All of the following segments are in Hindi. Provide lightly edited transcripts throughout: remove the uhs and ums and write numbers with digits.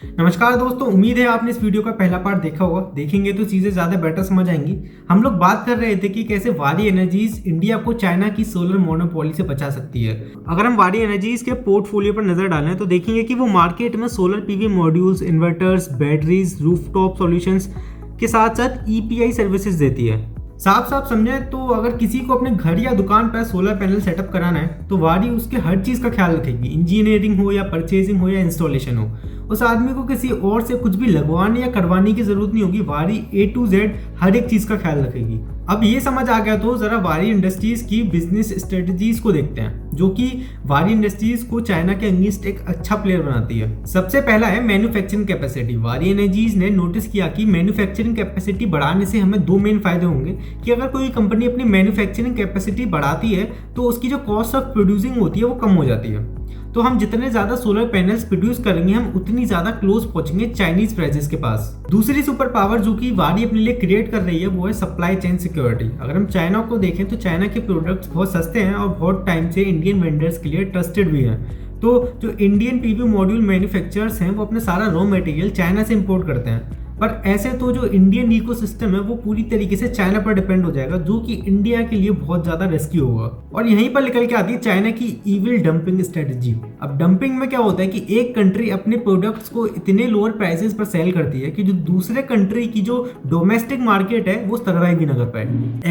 नमस्कार दोस्तों, उम्मीद है आपने इस वीडियो का पहला पार्ट देखा होगा। देखेंगे तो चीज़ें ज़्यादा बेटर समझ आएंगी। हम लोग बात कर रहे थे कि कैसे वारी एनर्जीज इंडिया को चाइना की सोलर मोनोपोली से बचा सकती है। अगर हम वारी एनर्जीज के पोर्टफोलियो पर नजर डालें तो देखेंगे कि वो मार्केट में solar PV modules, inverters, batteries, rooftop solutions के साथ साथ ईपीआई सर्विसेज देती है। साफ साफ समझें तो अगर किसी को अपने घर या दुकान पर सोलर पैनल सेटअप कराना है तो वारी उसके हर चीज़ का ख्याल रखेगी। इंजीनियरिंग हो या परचेजिंग हो या इंस्टॉलेशन हो, उस आदमी को किसी और से कुछ भी लगवाने या करवाने की जरूरत नहीं होगी। वारी A to Z हर एक चीज़ का ख्याल रखेगी। अब ये समझ आ गया तो जरा वारी इंडस्ट्रीज की बिजनेस स्ट्रेटजीज को देखते हैं, जो कि वारी इंडस्ट्रीज को चाइना के अगेंस्ट एक अच्छा प्लेयर बनाती है। सबसे पहला है मैन्युफैक्चरिंग कैपेसिटी। वारी एनर्जीज ने नोटिस किया कि मैन्युफैक्चरिंग कैपेसिटी बढ़ाने से हमें दो मेन फायदे होंगे कि अगर कोई कंपनी अपनी मैन्युफैक्चरिंग कैपेसिटी बढ़ाती है तो उसकी जो कॉस्ट ऑफ प्रोड्यूसिंग होती है वो कम हो जाती है। तो हम जितने ज्यादा सोलर पैनल्स प्रोड्यूस करेंगे हम उतनी ज्यादा क्लोज पहुंचेंगे चाइनीज प्राइसेस के पास। दूसरी सुपर पावर जो कि वारी अपने लिए क्रिएट कर रही है वो है सप्लाई चेन सिक्योरिटी। अगर हम चाइना को देखें तो चाइना के प्रोडक्ट्स बहुत सस्ते हैं और बहुत टाइम से इंडियन वेंडर्स के लिए ट्रस्टेड भी हैं। तो जो इंडियन पीवी मॉड्यूल मैन्युफैक्चरर्स हैं वो अपने सारा रॉ मटेरियल चाइना से इंपोर्ट करते हैं, पर ऐसे तो जो इंडियन इकोसिस्टम है वो पूरी तरीके से चाइना पर डिपेंड हो जाएगा, जो कि इंडिया के लिए बहुत ज्यादा रिस्की होगा। और यहीं पर निकल के आती है चाइना की इविल डंपिंग स्ट्रेटजी। अब डंपिंग में क्या होता है कि एक कंट्री अपने प्रोडक्ट्स को इतने लोअर प्राइसेस पर सेल करती है कि जो दूसरे कंट्री की जो डोमेस्टिक मार्केट है वो सर्वाइव भी ना कर पाए।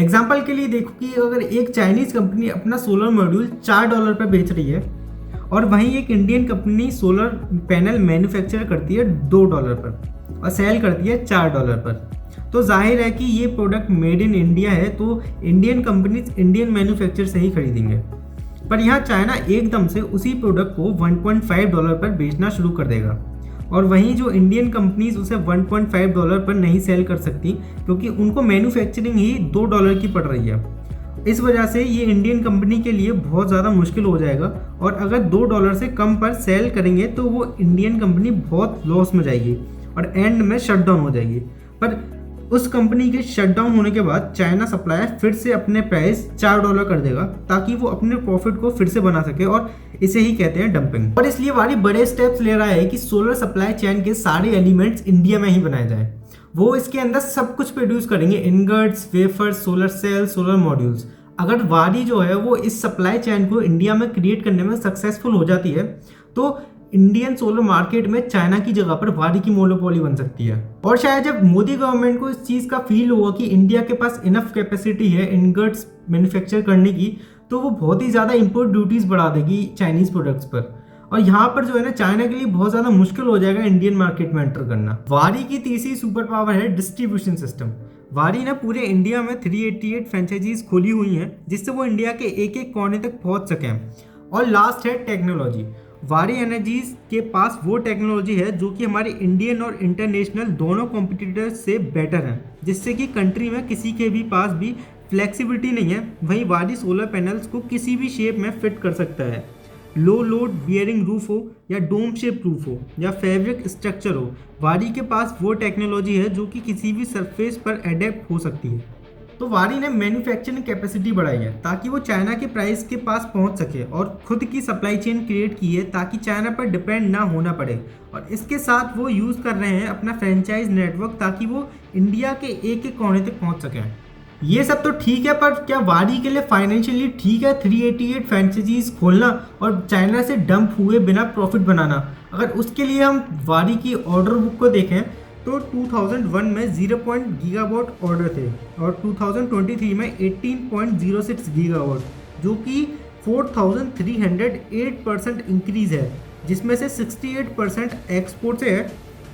एग्जाम्पल के लिए देखो कि अगर एक चाइनीज कंपनी अपना सोलर मॉड्यूल $4 पर बेच रही है और वहीं एक Indian company solar panel manufacture करती है $2 पर और सेल करती है $4 पर, तो जाहिर है कि ये प्रोडक्ट मेड इन इंडिया है तो इंडियन कंपनीज इंडियन मैन्युफैक्चर से ही खरीदेंगे। पर यहाँ चाइना एकदम से उसी प्रोडक्ट को $1.5 पर बेचना शुरू कर देगा और वहीं जो इंडियन कंपनीज उसे $1.5 पर नहीं सेल कर सकती क्योंकि उनको मैन्युफैक्चरिंग ही $2 की पड़ रही है। इस वजह से ये इंडियन कंपनी के लिए बहुत ज़्यादा मुश्किल हो जाएगा और अगर $2 से कम पर सेल करेंगे तो वो इंडियन कंपनी बहुत लॉस में जाएगी और एंड में शट डाउन हो जाएगी। पर उस कंपनी के शट डाउन होने के बाद चाइना सप्लायर फिर से अपने प्राइस $4 कर देगा ताकि वो अपने प्रॉफिट को फिर से बना सके, और इसे ही कहते हैं डंपिंग। और इसलिए वारी बड़े स्टेप्स ले रहा है कि सोलर सप्लाई चेन के सारे एलिमेंट्स इंडिया में ही बनाए जाए। वो इसके अंदर सब कुछ प्रोड्यूस करेंगे, ingots, wafers, solar cell, solar modules. अगर वारी जो है वो इस सप्लाई चेन को इंडिया में क्रिएट करने में सक्सेसफुल हो जाती है तो इंडियन सोलर मार्केट में चाइना की जगह पर वारी की मोनोपोली बन सकती है। और शायद जब मोदी गवर्नमेंट को इस चीज़ का फील होगा कि इंडिया के पास इनफ कैपेसिटी है इनगट्स मैन्युफैक्चर करने की, तो वो बहुत ही ज़्यादा इंपोर्ट ड्यूटीज़ बढ़ा देगी चाइनीज़ प्रोडक्ट्स पर, और यहाँ पर जो है ना चाइना के लिए बहुत ज़्यादा मुश्किल हो जाएगा इंडियन मार्केट में एंटर करना। वारी की तीसरी सुपर पावर है डिस्ट्रीब्यूशन सिस्टम। वारी ने पूरे इंडिया में 388 फ्रेंचाइजीज खोली हुई हैं जिससे वो इंडिया के एक एक कोने तक पहुँच सकें। और लास्ट है टेक्नोलॉजी। वारी एनर्जीज के पास वो टेक्नोलॉजी है जो कि हमारे इंडियन और इंटरनेशनल दोनों कॉम्पिटिटर्स से बेटर है, जिससे कि कंट्री में किसी के भी पास भी फ्लेक्सिबिलिटी नहीं है। वहीं वारी सोलर पैनल्स को किसी भी शेप में फिट कर सकता है। लो लोड बियरिंग रूफ हो या डोम शेप रूफ हो या फैब्रिक स्ट्रक्चर हो, वारी के पास वो टेक्नोलॉजी है जो कि किसी भी सरफेस पर एडेप्ट हो सकती है। तो वारी ने मैन्युफैक्चरिंग कैपेसिटी बढ़ाई है ताकि वो चाइना के प्राइस के पास पहुंच सके और खुद की सप्लाई चेन क्रिएट की है ताकि चाइना पर डिपेंड ना होना पड़े। और इसके साथ वो यूज़ कर रहे हैं अपना फ्रेंचाइज नेटवर्क ताकि वो इंडिया के एक एक कोने तक पहुंच सकें। ये सब तो ठीक है, पर क्या वारी के लिए फाइनेंशियली ठीक है 388 फ्रेंचाइजीज खोलना और चाइना से डंप हुए बिना प्रॉफिट बनाना? अगर उसके लिए हम वारी की ऑर्डर बुक को देखें तो 2001 में 0 गीगावाट ऑर्डर थे और 2023 में 18.06 गीगावाट, जो कि 4308% इंक्रीज है, जिसमें से 68% एक्सपोर्ट से है,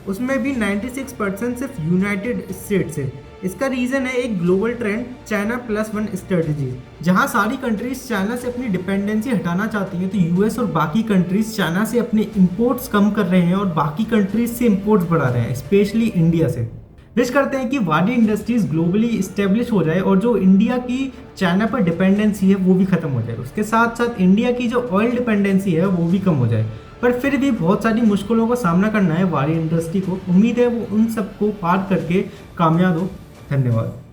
उसमें भी 96% सिर्फ यूनाइटेड स्टेट्स से। इसका रीज़न है एक ग्लोबल ट्रेंड चाइना +1 स्ट्रेटजी, जहां सारी कंट्रीज चाइना से अपनी डिपेंडेंसी हटाना चाहती हैं तो यूएस और बाकी कंट्रीज चाइना से अपने इंपोर्ट्स कम कर रहे हैं और बाकी कंट्रीज से इंपोर्ट्स बढ़ा रहे हैं, स्पेशली इंडिया से। विश करते हैं कि वारी इंडस्ट्रीज ग्लोबली इस्टेब्लिश हो जाए और जो इंडिया की चाइना पर डिपेंडेंसी है वो भी खत्म हो जाए। उसके साथ साथ इंडिया की जो ऑयल डिपेंडेंसी है वो भी कम हो जाए। पर फिर भी बहुत सारी मुश्किलों का सामना करना है वारी इंडस्ट्री को। उम्मीद है वो उन सबको पार करके कामयाब हो। धन्यवाद।